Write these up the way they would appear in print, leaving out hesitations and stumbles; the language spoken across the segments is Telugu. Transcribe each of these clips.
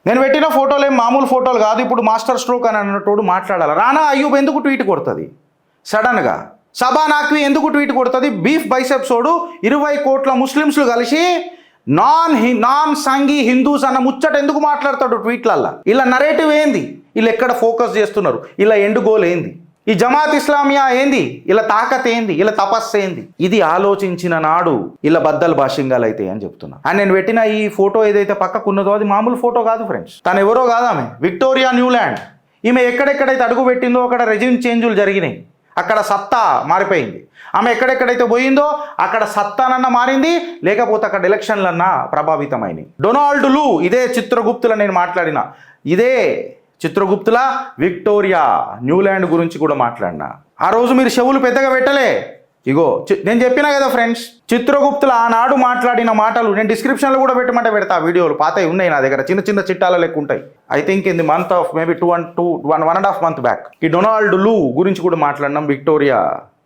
నేను పెట్టిన ఫోటోలు ఏం మామూలు ఫోటోలు కాదు. ఇప్పుడు మాస్టర్ స్ట్రోక్ అని అన్నట్టు మాట్లాడాలి. రానా అయ్యూబ్ ఎందుకు ట్వీట్ కొడుతుంది సడన్గా? సబా నాక్వి ఎందుకు ట్వీట్ కొడుతుంది? బీఫ్ బైసెప్సోడు 20 కోట్ల ముస్లిమ్స్లు కలిసి నాన్ సంఘీ హిందూస్ అన్న ముచ్చట ఎందుకు మాట్లాడతాడు ట్వీట్లల్లా? ఇలా నరేటివ్ ఏంది? వీళ్ళు ఎక్కడ ఫోకస్ చేస్తున్నారు? ఇలా ఎండ్ గోల్ ఏంది? ఈ జమాత్ ఇస్లామియా ఏంది? ఇలా తాకత్ ఏంది? ఇలా తపస్సు ఏంది? ఇది ఆలోచించిన నాడు ఇలా బద్దలు భాషింగాలు అయితే అని చెప్తున్నా. అండ్ నేను పెట్టిన ఈ ఫోటో ఏదైతే పక్కకున్నదో అది మామూలు ఫోటో కాదు ఫ్రెండ్స్. తను ఎవరో కాదు, ఆమె విక్టోరియా న్యూలాండ్. ఈమె ఎక్కడెక్కడైతే అడుగు పెట్టిందో అక్కడ రెజ్యూమ్ చేంజులు జరిగినాయి. అక్కడ సత్తా మారిపోయింది. ఆమె ఎక్కడెక్కడైతే పోయిందో అక్కడ సత్తానన్నా మారింది, లేకపోతే అక్కడ ఎలక్షన్లన్నా ప్రభావితమైనవి. డొనాల్డ్ లూ, ఇదే చిత్రగుప్తుల నేను మాట్లాడిన, ఇదే చిత్రగుప్తుల విక్టోరియా న్యూలాండ్ గురించి కూడా మాట్లాడినా. ఆ రోజు మీరు చెవులు పెద్దగా పెట్టలే. ఇగో నేను చెప్పినా కదా ఫ్రెండ్స్, చిత్రగుప్తుల ఆనాడు మాట్లాడిన మాటలు నేను డిస్క్రిప్షన్లో కూడా పెట్టమంటే పెడతా. వీడియోలు పాతవి ఉన్నాయి నా దగ్గర, చిన్న చిన్న చిట్టాల లెక్క ఉంటాయి. I think in the month of maybe 1.5 months back ఈ డొనాల్డ్ లూ గురించి కూడా మాట్లాడినాం, విక్టోరియా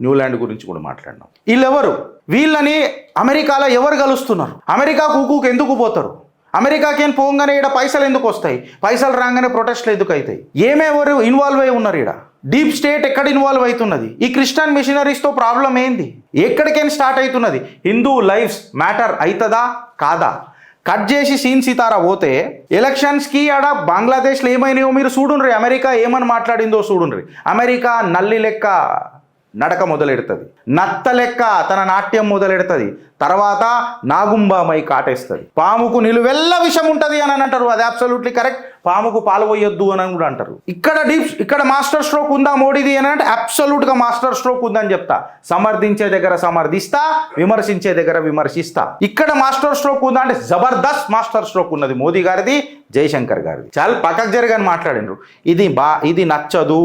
న్యూలాండ్ గురించి కూడా మాట్లాడినాం. వీళ్ళెవరు? వీళ్ళని అమెరికాలో ఎవరు కలుస్తున్నారు? అమెరికాకు ఊకుకు ఎందుకు పోతారు? అమెరికాకి ఏం పోగానే ఇక్కడ పైసలు ఎందుకు వస్తాయి? పైసలు రాగానే ప్రొటెస్ట్లు ఎందుకు అవుతాయి? ఏమెవరు ఇన్వాల్వ్ అయి ఉన్నారు? ఇక్కడ డీప్ స్టేట్ ఎక్కడ ఇన్వాల్వ్ అవుతున్నది? ఈ క్రిస్టియన్ మిషనరీస్తో ప్రాబ్లం ఏంది? ఎక్కడికైనా స్టార్ట్ అవుతున్నది? హిందూ లైఫ్స్ మ్యాటర్ అవుతుందా కాదా? కట్ చేసి సీన్ సితారా పోతే ఎలక్షన్స్కి ఆడ బంగ్లాదేశ్లో ఏమైనాయో మీరు చూడుండ్రి. అమెరికా ఏమని మాట్లాడిందో చూడుండ్రి. అమెరికా నల్లి లెక్క నడక మొదలెడుతుంది, నత్త లెక్క తన నాట్యం మొదలెడుతుంది, తర్వాత నాగుంబామై కాటేస్తుంది. పాముకు నిలువెల్ల విషం ఉంటుంది అని అంటారు. అది అబ్సల్యూట్లీ కరెక్ట్. పాముకు పాలు పోయొద్దు అని కూడా అంటారు. ఇక్కడ మాస్టర్ స్ట్రోక్ ఉందా మోడీది అని అంటే అబ్సల్యూట్గా మాస్టర్ స్ట్రోక్ ఉందని చెప్తా. సమర్థించే దగ్గర సమర్థిస్తా, విమర్శించే దగ్గర విమర్శిస్తా. ఇక్కడ మాస్టర్ స్ట్రోక్ ఉందా అంటే జబర్దస్త్ మాస్టర్ స్ట్రోక్ ఉన్నది మోదీ గారిది, జయశంకర్ గారిది. చాలా పక్కకు జరగని మాట్లాడినరు. ఇది నచ్చదు,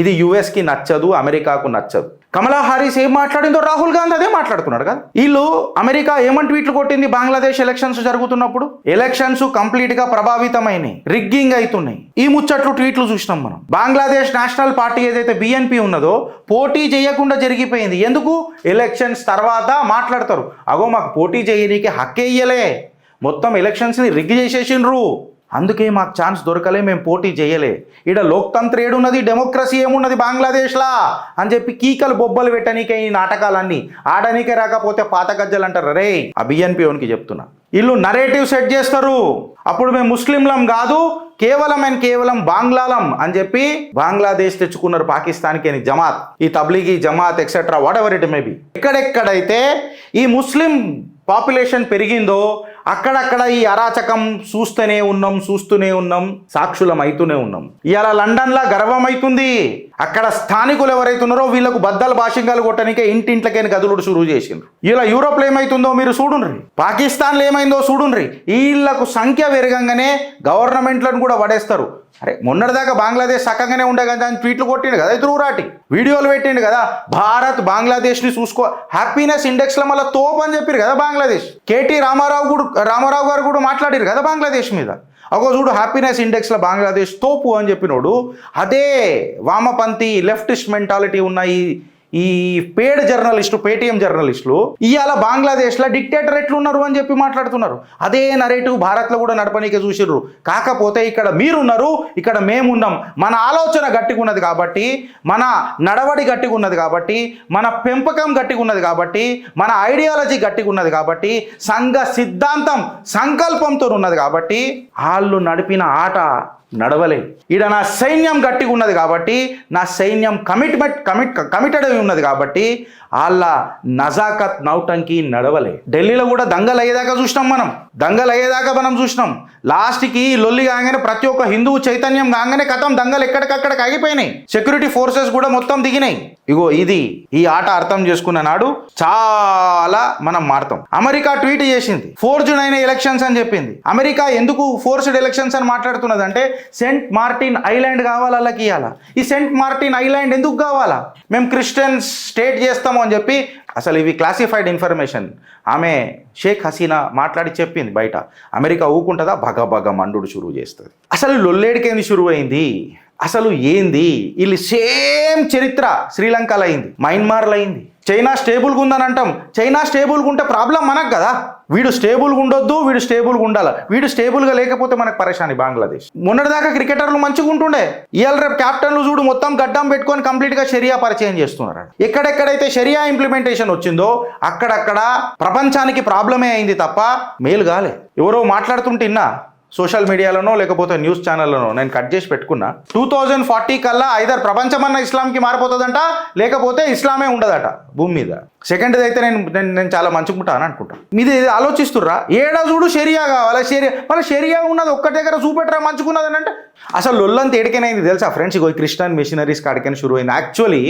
ఇది యుఎస్కి నచ్చదు, అమెరికాకు నచ్చదు. కమలా హారిస్ ఏం మాట్లాడిందో రాహుల్ గాంధీ అదే మాట్లాడుతున్నాడు కదా. వీళ్ళు అమెరికా ఏమని ట్వీట్లు కొట్టింది బంగ్లాదేశ్ ఎలక్షన్స్ జరుగుతున్నప్పుడు? ఎలక్షన్స్ కంప్లీట్ గా ప్రభావితమైనవి, రిగ్గింగ్ అవుతున్నాయి. ఈ ముచ్చట్లు ట్వీట్లు చూసినాం మనం. బంగ్లాదేశ్ నేషనల్ పార్టీ ఏదైతే బిఎన్పి ఉన్నదో పోటీ చేయకుండా జరిగిపోయింది. ఎందుకు? ఎలక్షన్స్ తర్వాత మాట్లాడతారు, అగో మాకు పోటీ చేయనీకి హక్కే ఇయ్యలే, మొత్తం ఎలక్షన్స్ని రిగ్ చేసేసిండ్రు, అందుకే మాకు ఛాన్స్ దొరకలే, మేము పోటీ చేయలే, ఈడ లోక్తంత్ర ఏడున్నది, డెమోక్రసీ ఏమున్నది బంగ్లాదేశ్లా అని చెప్పి కీకలు బొబ్బలు పెట్టనీకే ఈ నాటకాలన్నీ. ఆడనీకే రాకపోతే పాత గజ్జలు అంటారు. రే ఆ బిఎన్పి ఓన్కి చెప్తున్నా, వీళ్ళు నరేటివ్ సెట్ చేస్తారు. అప్పుడు మేము ముస్లింలం కాదు, కేవలం బాంగ్లాలం అని చెప్పి బంగ్లాదేశ్ తెచ్చుకున్నారు పాకిస్తాన్కి అని జమాత్, ఈ Tablighi Jamaat etcetera what ever it may be. ఎక్కడెక్కడైతే ఈ ముస్లిం పాపులేషన్ పెరిగిందో అక్కడక్కడ ఈ అరాచకం చూస్తూనే ఉన్నాం, సాక్షులం అవుతూనే ఉన్నాం. ఇవాళ లండన్లో గర్వం అవుతుంది. అక్కడ స్థానికులు ఎవరైతున్నారో వీళ్ళకు బద్దలు భాషింగాలు కొట్టనికే ఇంటింట్లకైనా గదులుడు షురూ చేసిండ్రు. ఇలా యూరోప్లో ఏమైతుందో మీరు చూడుండ్రి, పాకిస్తాన్లో ఏమైందో చూడుండ్రి. వీళ్ళకు సంఖ్య పెరగంగానే గవర్నమెంట్లను కూడా పడేస్తారు. అరే మొన్నటిదాకా బంగ్లాదేశ్ చక్కగానే ఉండే కదా అని ట్వీట్లు కొట్టిండు కదా, ఎదురురాటి వీడియోలు పెట్టిండు కదా, భారత్ బంగ్లాదేశ్ని చూసుకో హ్యాపీనెస్ ఇండెక్స్లో మళ్ళీ తోపు అని చెప్పారు కదా బంగ్లాదేశ్. కేటీ రామారావు గారు కూడా మాట్లాడారు కదా బంగ్లాదేశ్ మీద. అగో చూడు హ్యాపీనెస్ ఇండెక్స్లో బంగ్లాదేశ్ తోపు అని చెప్పినోడు అదే వామపంథీ లెఫ్టిస్ట్ మెంటాలిటీ ఉన్న ఈ పేటీఎం జర్నలిస్టులు ఇవాళ బంగ్లాదేశ్లో డిక్టేటర్ ఎట్లున్నారు అని చెప్పి మాట్లాడుతున్నారు. అదే నరేటివ్ భారత్లో కూడా నడపనీకే చూసిర్రు. కాకపోతే ఇక్కడ మీరున్నారు, ఇక్కడ మేమున్నాం. మన ఆలోచన గట్టిగా ఉన్నది కాబట్టి, మన నడవడి గట్టిగా ఉన్నది కాబట్టి, మన పెంపకం గట్టిగా ఉన్నది కాబట్టి, మన ఐడియాలజీ గట్టిగా ఉన్నది కాబట్టి, సంఘ సిద్ధాంతం సంకల్పంతో ఉన్నది కాబట్టి వాళ్ళు నడిపిన ఆట నడవలే. ఈడ నా సైన్యం గట్టిగా ఉన్నది కాబట్టి, నా సైన్యం కమిటెడ్ అయి ఉన్నది కాబట్టి వాళ్ళ నజాకత్ నౌటంకి నడవలే. ఢిల్లీలో కూడా దంగలు అయ్యేదాకా చూసినాం. లాస్ట్కి లొల్లి కాగానే ప్రతి ఒక్క హిందువు చైతన్యం కాగానే కథం దంగలు ఎక్కడికక్కడికి ఆగిపోయినాయి. సెక్యూరిటీ ఫోర్సెస్ కూడా మొత్తం దిగినాయి. ఇగో ఈ ఆట అర్థం చేసుకున్న నాడు చాలా మనం మారుతాం. అమెరికా ట్వీట్ చేసింది ఫోర్జ్డ్ అయిన ఎలక్షన్స్ అని చెప్పింది. అమెరికా ఎందుకు ఫోర్స్డ్ ఎలక్షన్స్ అని మాట్లాడుతున్నది అంటే సెంట్ మార్టిన్ ఐలాండ్ కావాలి వాళ్ళకి. ఇవ్వాలా ఈ సెంట్ మార్టిన్ ఐలాండ్ ఎందుకు కావాలా? మేము క్రిస్టియన్స్ స్టేట్ చేస్తాము అని చెప్పి, అసలు ఇవి క్లాసిఫైడ్ ఇన్ఫర్మేషన్. ఆమె షేక్ హసీనా మాట్లాడి చెప్పింది బయట. అమెరికా ఊకుంటుందా? భగ మండుడు షురువు చేస్తుంది. అసలు లొల్లేడికేంది షురువు అయింది? అసలు ఏంది? వీళ్ళు సేమ్ చరిత్ర శ్రీలంకలో అయింది, మయన్మార్లో అయింది. చైనా స్టేబుల్గా ఉందని అంటాం. చైనా స్టేబుల్గా ఉంటే ప్రాబ్లం మనకు కదా. వీడు స్టేబుల్గా ఉండొద్దు, వీడు స్టేబుల్గా ఉండాలి. వీడు స్టేబుల్గా లేకపోతే మనకు పరేషాని బంగ్లాదేశ్. మొన్నటిదాకా క్రికెటర్లు మంచిగా ఉంటుండే, ఇవాళ రేపు క్యాప్టెన్లు చూడు మొత్తం గడ్డం పెట్టుకొని కంప్లీట్గా షరియా పరిచయం చేస్తున్నారు. ఎక్కడెక్కడైతే షరియా ఇంప్లిమెంటేషన్ వచ్చిందో అక్కడక్కడ ప్రపంచానికి ప్రాబ్లమే అయింది తప్ప మేలు కాలే. ఎవరో మాట్లాడుతుంటిన్నా సోషల్ మీడియాలోనో లేకపోతే న్యూస్ ఛానల్లోనో, నేను కట్ చేసి పెట్టుకున్నా, 2040 కల్లా ఐదర్ ప్రపంచమన్నా ఇస్లాంకి మారిపోతుందంట, లేకపోతే ఇస్లామే ఉండదట భూమి మీద. సెకండ్ది అయితే నేను చాలా మంచిగుంటా అని అనుకుంటాను. మీది ఆలోచిస్తుర్రా? ఏడా చూడు షరియా కావాలి, మళ్ళీ షరియా ఉన్నది ఒక్క దగ్గర చూపెట్టరా మంచుకున్నది అని అంటే అసలు లొల్లంత ఏడికైనది తెలుసా ఫ్రెండ్స్? ఇగో క్రిస్టియన్ మిషనరీస్ కాడికైనా షురు అయింది. యాక్చువల్లీ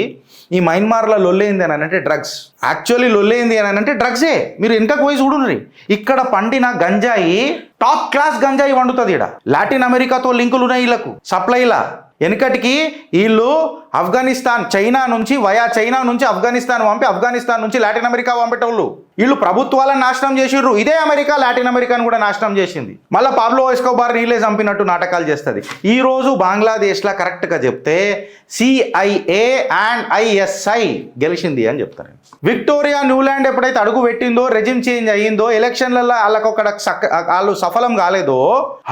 ఈ మయన్మార్లో లొల్లేంది అని అంటే డ్రగ్స్. యాక్చువల్లీ లొల్లేంది అని అంటే డ్రగ్సే. మీరు వెనకకు పోయి చూడుర్రి, ఇక్కడ పండిన గంజాయి టాప్ క్లాస్ గంజాయి వండుతుంది. ఇక్కడ లాటిన్ అమెరికాతో లింకులు ఉన్నాయి వీళ్ళకు సప్లైలా. వెనకటికి వీళ్ళు ఆఫ్ఘనిస్తాన్ చైనా నుంచి ఆఫ్ఘనిస్తాన్ పంపి ఆఫ్ఘనిస్తాన్ నుంచి లాటిన్ అమెరికా పంపేటోళ్ళు. వీళ్ళు ప్రభుత్వాలను నాశనం చేసిర్రు. ఇదే అమెరికా లాటిన్ అమెరికాను కూడా నాశనం చేసింది. మళ్ళీ పాబ్లో ఎస్కోబార్ నీళ్ళే చంపినట్టు నాటకాలు చేస్తుంది. ఈరోజు బంగ్లాదేశ్లో కరెక్ట్గా చెప్తే CIA అండ్ ISI గెలిచింది అని చెప్తారు. విక్టోరియా న్యూలాండ్ ఎప్పుడైతే అడుగు పెట్టిందో, రెజిమ్ చేంజ్ అయ్యిందో, ఎలక్షన్లలో వాళ్ళు సఫలం కాలేదో,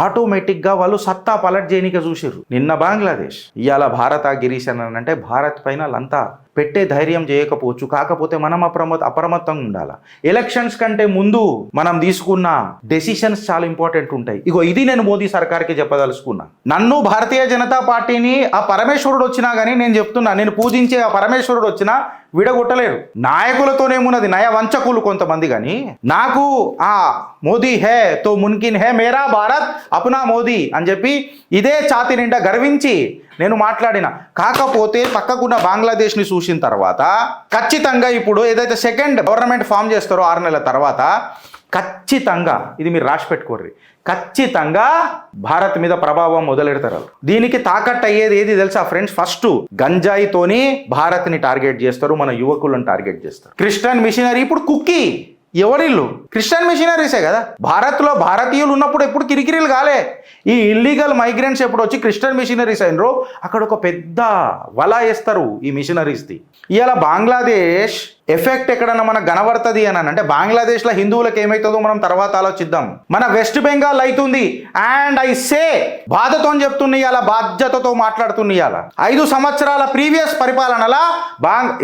ఆటోమేటిక్గా వాళ్ళు సత్తా పలట్ చేయనిక చూసిర్రు. నిన్న బంగ్లాదేశ్, ఇవాళ భారత గిరీశ్ అని అంటే భారత్ పైన లంతా పెట్టే ధైర్యం చేయకపోవచ్చు. కాకపోతే మనం అప్రమత్తంగా ఉండాలి. ఎలక్షన్స్ కంటే ముందు మనం తీసుకున్న డెసిషన్స్ చాలా ఇంపార్టెంట్ ఉంటాయి. ఇగో ఇది నేను మోదీ సర్కార్కి చెప్పదలుచుకున్నా. నన్ను భారతీయ జనతా పార్టీని ఆ పరమేశ్వరుడు వచ్చినా కానీ నేను చెప్తున్నా, నేను పూజించే ఆ పరమేశ్వరుడు వచ్చినా విడగొట్టలేరు. నాయకులతోనేమున్నది, నయ వంచకులు కొంతమంది. కానీ నాకు ఆ మోదీ హే తో మున్కిన్ హే, మేరా భారత్ అప్నా మోదీ అని చెప్పి ఇదే ఛాతి నిండా గర్వించి నేను మాట్లాడిన. కాకపోతే పక్కకున్న బంగ్లాదేశ్ని చూసిన తర్వాత ఖచ్చితంగా ఇప్పుడు ఏదైతే సెకండ్ గవర్నమెంట్ ఫామ్ చేస్తారో 6 నెలల తర్వాత ఖచ్చితంగా, ఇది మీరు రాసి పెట్టుకోర్రి, ఖచ్చితంగా భారత్ మీద ప్రభావం మొదలెడతారు. దీనికి తాకట్టు అయ్యేది ఏది తెలుసా ఫ్రెండ్స్? ఫస్ట్ గంజాయితోని భారత్ని టార్గెట్ చేస్తారు, మన యువకులను టార్గెట్ చేస్తారు. క్రిస్టియన్ మిషనరీ ఇప్పుడు కుక్కీ ఎవరిల్లు క్రిస్టియన్ మిషనరీసే కదా. భారత్లో భారతీయులు ఉన్నప్పుడు ఎప్పుడు కిరికిరీలు కాలే. ఈ ఇల్లీగల్ మైగ్రెంట్స్ ఎప్పుడు వచ్చి క్రిస్టియన్ మిషనరీస్ అయినరో అక్కడ ఒక పెద్ద వల వేస్తారు ఈ మిషనరీస్ది. ఇవాళ బంగ్లాదేశ్ ఎఫెక్ట్ ఎక్కడన్నా మనకు కనబడుతుంది అని అంటే బంగ్లాదేశ్లో హిందువులకు ఏమవుతుందో మనం తర్వాత ఆలోచిద్దాం. మన వెస్ట్ బెంగాల్ అవుతుంది. అండ్ ఐ సే బాధతో చెప్తున్నా, ఇవాళ బాధ్యతతో మాట్లాడుతున్నా. ఇవాళ 5 సంవత్సరాల ప్రీవియస్ పరిపాలనలా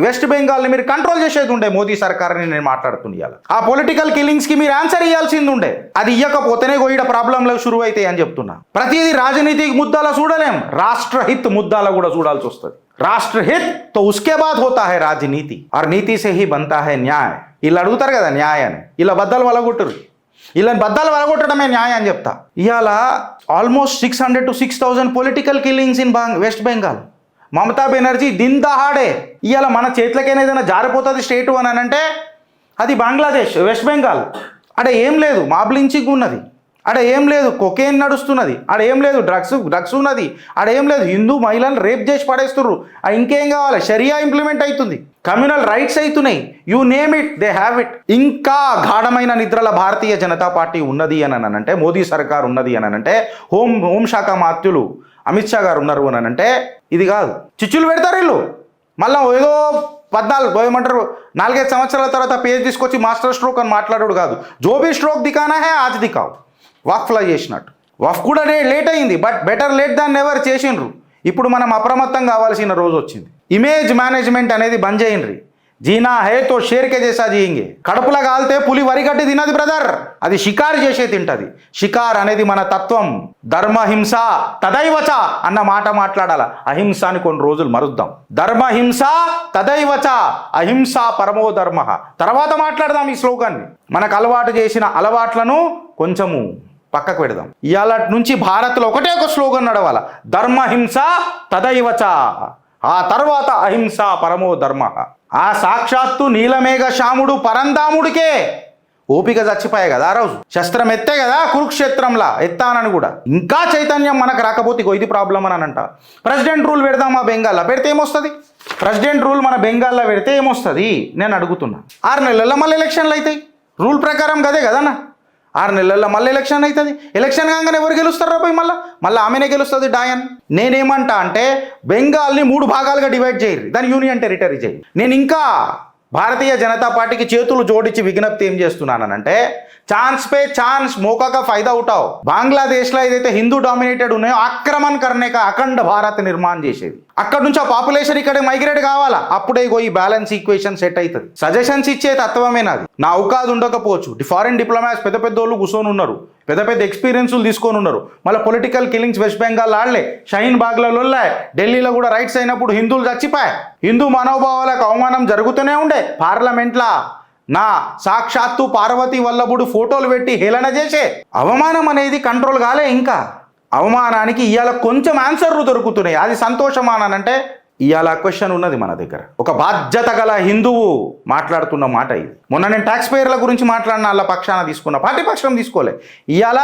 వెస్ట్ బెంగాల్ని మీరు కంట్రోల్ చేసేది ఉండే మోదీ సర్కార్ని నేను మాట్లాడుతున్నా. ఇవాళ ఆ పొలిటికల్ కిల్లింగ్స్కి మీరు ఆన్సర్ ఇవ్వాల్సింది ఉండే. అది ఇవ్వకపోతేనే గోయిడ ప్రాబ్లంలో షురు అవుతాయి అని చెప్తున్నా. ప్రతిదీ రాజనీతికి ముద్దాల చూడలేం, రాష్ట్రహిత్ ముద్దాల కూడా చూడాల్సి వస్తుంది. రాష్ట్రహిత్ తో ఉస్కే బాద్ హోతా హై రాజనీతి, और नीति से ही बनता है न्याय. ఇలా అడుగుతారు కదా న్యాయాన్ని, ఇలా బద్దలు వలగొట్టరు. ఇలా బద్దలు వలగొట్టడమే న్యాయం అని చెప్తా. ఇవాళ almost 600 to 6,000 political killings in West Bengal. Mamata Banerjee దిన్ దహాడే ఇవాళ మన చేతులకైనా ఏదైనా జారిపోతుంది స్టేటు అని అంటే అది బంగ్లాదేశ్, వెస్ట్ బెంగాల్. అక్కడ ఏం లేదు, మాబ్ లించింగ్ ఉన్నది, ఆడ ఏం లేదు, కొకేన్ నడుస్తున్నది, ఆడ ఏం లేదు, డ్రగ్స్ ఉన్నది, ఆడ ఏం లేదు, హిందూ మహిళలను రేప్ చేసి పడేస్తుర్రు. ఇంకేం కావాలి? షరియా ఇంప్లిమెంట్ అవుతుంది, కమ్యూనల్ రైట్స్ అవుతున్నాయి, you name it, they have it. ఇంకా గాఢమైన నిద్రల భారతీయ జనతా పార్టీ ఉన్నది అని అంటే, మోదీ సర్కార్ ఉన్నది అని అంటే, హోంశాఖ మాత్యులు అమిత్ షా గారు ఉన్నారు అని అంటే ఇది కాదు. చిచ్చులు పెడతారు వీళ్ళు. మళ్ళీ ఏదో 4-5 సంవత్సరాల తర్వాత పేజ్ తీసుకొచ్చి మాస్టర్ స్ట్రోక్ అని మాట్లాడాడు కాదు. జోబీ స్ట్రోక్ దికానా హే ఆజ్ దికావు. వక్ఫ్ ఫ్లై చేసినట్టు. వక్ఫ్ కూడా లేట్ అయింది, but better late than never చేసిండ్రు. ఇప్పుడు మనం అప్రమత్తం కావాల్సిన రోజు వచ్చింది. ఇమేజ్ మేనేజ్మెంట్ అనేది బంద్ చేయండి. జీనా హే తో షేర్కే చేసా జీయింగే. కడుపులో కాలితే పులి వరిగడ్డి తినది బ్రదర్, అది షికారు చేసే తింటది. షికార్ అనేది మన తత్వం. ధర్మహింస తదైవచ అన్న మాట మాట్లాడాల. అహింసాని కొన్ని రోజులు మరుద్దాం. ధర్మహింస తదైవచ అహింస పరమో ధర్మ. తర్వాత మాట్లాడదాం ఈ శ్లోకాన్ని. మనకు అలవాటు చేసిన అలవాట్లను కొంచెము పక్కకు పెడదాం. ఇవాళ నుంచి భారత్లో ఒకటే ఒక స్లోగన్ నడవాల, ధర్మహింస తదైవచ, ఆ తర్వాత అహింస పరమో ధర్మ. ఆ సాక్షాత్తు నీలమేఘ శ్యాముడు పరంధాముడికే ఓపిక చచ్చిపోయాయి కదా ఆ రోజు. శస్త్రం ఎత్తే కదా కురుక్షేత్రంలా ఎత్తానని కూడా. ఇంకా చైతన్యం మనకు రాకపోతే ఇది ప్రాబ్లం అని అంట. ప్రెసిడెంట్ రూల్ పెడదామా బెంగాల్లో, పెడితే ఏమొస్తుంది? ప్రెసిడెంట్ రూల్ మన బెంగాల్లో పెడితే ఏమొస్తుంది నేను అడుగుతున్నా. 6 నెలల్లో మళ్ళీ ఎలక్షన్లు అవుతాయి. రూల్ ప్రకారం కదే కదన్నా. 6 నెలల్లో మళ్ళీ ఎలక్షన్ అవుతుంది. ఎలక్షన్ కాగానే ఎవరు గెలుస్తారా పోయి? మళ్ళీ ఆమెనే గెలుస్తుంది డాయన్. నేనేమంటా అంటే బెంగాల్ని 3 భాగాలుగా డివైడ్ చేయరు, దాని యూనియన్ టెరిటరీ చేయి. నేను ఇంకా భారతీయ జనతా పార్టీకి చేతులు జోడించి విజ్ఞప్తి ఏం చేస్తున్నానంటే, ఛాన్స్ పే ఛాన్స్ మौका का फायदा उठाओ. బంగ్లాదేశ్లో ఏదైతే హిందూ డామినేటెడ్ ఉన్నాయో ఆక్రమణ करने का అఖండ భారత్ నిర్మాణం చేసేది. అక్కడ నుంచి ఆ పాపులేషన్ ఇక్కడ మైగ్రేట్ కావాలా, అప్పుడే ఈ బ్యాలెన్స్ ఈక్వేషన్ సెట్ అవుతుంది. సజెషన్స్ ఇచ్చే తత్వమే నాది. నా అవకాశం ఉండకపోవచ్చు. ఫారెన్ డిప్లొమాట్స్ పెద్ద పెద్ద వాళ్ళు కూర్చొని ఉన్నారు, పెద్ద పెద్ద ఎక్స్పీరియన్స్లు తీసుకొని ఉన్నారు. మళ్ళీ పొలిటికల్ కిల్లింగ్స్ వెస్ట్ బెంగాల్ ఆడలే, షహీన్ బాగ్లలో ఢిల్లీలో కూడా రైట్స్ అయినప్పుడు హిందువులు చచ్చిపోయా. హిందూ మనోభావాలకు అవమానం జరుగుతూనే ఉండే. పార్లమెంట్లా నా సాక్షాత్తు పార్వతీ వల్లభుడు ఫోటోలు పెట్టి హేళన చేసే అవమానం అనేది కంట్రోల్ కాలే. ఇంకా అవమానానికి ఇవాళ కొంచెం ఆన్సర్లు దొరుకుతున్నాయి. అది సంతోషమానంటే ఇవాళ క్వశ్చన్ ఉన్నది మన దగ్గర. ఒక బాధ్యత గల హిందువు మాట్లాడుతున్న మాట ఇది. మొన్న నేను ట్యాక్స్ పేయర్ల గురించి మాట్లాడిన వాళ్ళ పక్షాన తీసుకున్నా, పార్టీ పక్షం తీసుకోలే. ఇవాళ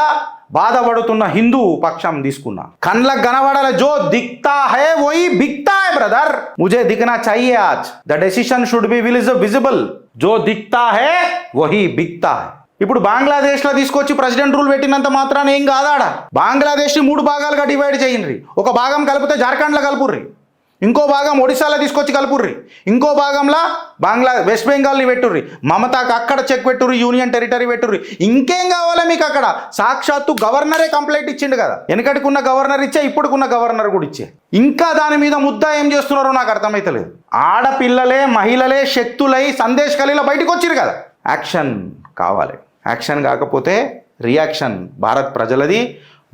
బాధపడుతున్న హిందూ పక్షం తీసుకున్నా. కండ్లకు కనబడాల, జో దిక్తా హై వోయి బిక్తా హై బ్రదర్, ముజే దిఖనా చాహియే ఆజ్, the decision should be visible, జో దిక్తా హై వోయి బిక్తా హై. ఇప్పుడు బంగ్లాదేశ్లో తీసుకొచ్చి ప్రెసిడెంట్ రూల్ పెట్టినంత మాత్రాన ఏం కాదాడ. బంగ్లాదేశ్ని 3 భాగాలుగా డివైడ్ చేయండి. ఒక భాగం కలిపితే జార్ఖండ్లో కలుపుర్రి, ఇంకో భాగం ఒడిశాలో తీసుకొచ్చి కలుపుర్రి, ఇంకో భాగంలో వెస్ట్ బెంగాల్ని పెట్టుర్రి, మమతాకు అక్కడ చెక్ పెట్టుర్రి, యూనియన్ టెరిటరీ పెట్టుర్రి. ఇంకేం కావాలా మీకు? అక్కడ సాక్షాత్తు గవర్నరే కంప్లైంట్ ఇచ్చిండు కదా. వెనకటికున్న గవర్నర్ ఇచ్చే, ఇప్పుడుకున్న గవర్నర్ కూడా ఇచ్చే. ఇంకా దాని మీద ముద్ద ఏం చేస్తున్నారో నాకు అర్థమైతలేదు. ఆడపిల్లలే మహిళలే శక్తులై సందేశ్ ఖలీలా బయటకు వచ్చిరు కదా. యాక్షన్ కావాలి. యాక్షన్ కాకపోతే రియాక్షన్ భారత్ ప్రజలది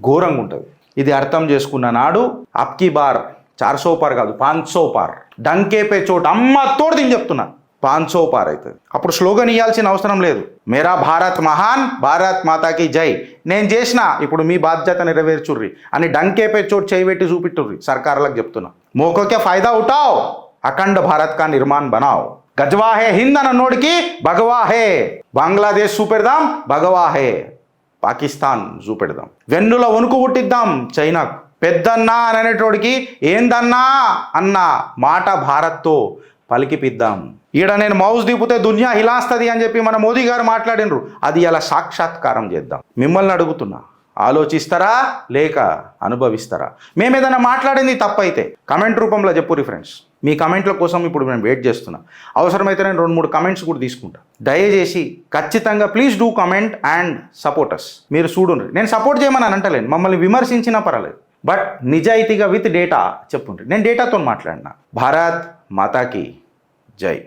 ఘోరంగా ఉంటుంది. ఇది అర్థం చేసుకున్న నాడు అప్కి బార్ 400 పార్ కాదు 500 పార్, డంకే పే చోటు అమ్మ తోడు దీని చెప్తున్నా 500 పార్ అవుతుంది. అప్పుడు స్లోగన్ ఇవ్వాల్సిన అవసరం లేదు. మేరా భారత్ మహాన్, భారత్ మాతాకి జై. నేను చేసిన, ఇప్పుడు మీ బాధ్యత నెరవేర్చుర్రి అని డంకే పే చోటు చేయబెట్టి చూపిట్టుర్రి. సర్కార్లకు చెప్తున్నా, మోకోకే ఫైదా ఉఠావ్, అఖండ భారత్ కా నిర్మాణ్ బనావ్. గజ్వా హే హింద్ అన్నోడికి భగవా హే, బంగ్లాదేశ్ చూపెడదాం భగవా హే, పాకిస్తాన్ చూపెడదాం, వెన్నుల వణుకు పుట్టిద్దాం చైనాకు. పెద్దన్నా అని అనేటోడికి ఏందన్నా అన్న మాట భారత్తో పలికిపిద్దాం. ఈడ నేను మౌజ్ దిపితే దునియా హిలాస్తుంది అని చెప్పి మన మోదీ గారు మాట్లాడినరు. అది ఇలా సాక్షాత్కారం చేద్దాం. మిమ్మల్ని అడుగుతున్నా, ఆలోచిస్తారా లేక అనుభవిస్తారా? మేము ఏదైనా మాట్లాడింది తప్పైతే కమెంట్ రూపంలో చెప్పుర్రి ఫ్రెండ్స్. మీ కమెంట్ల కోసం ఇప్పుడు నేను వెయిట్ చేస్తున్నా. అవసరమైతే నేను 2-3 కమెంట్స్ కూడా తీసుకుంటా. దయచేసి ఖచ్చితంగా please do comment and support us. మీరు చూడండి, నేను సపోర్ట్ చేయమని అంటలేను, మమ్మల్ని విమర్శించినా పర్వాలేదు, బట్ నిజాయితీగా విత్ డేటా చెప్పుండ్రి. నేను డేటాతో మాట్లాడినా. భారత్ మాతాకి జై.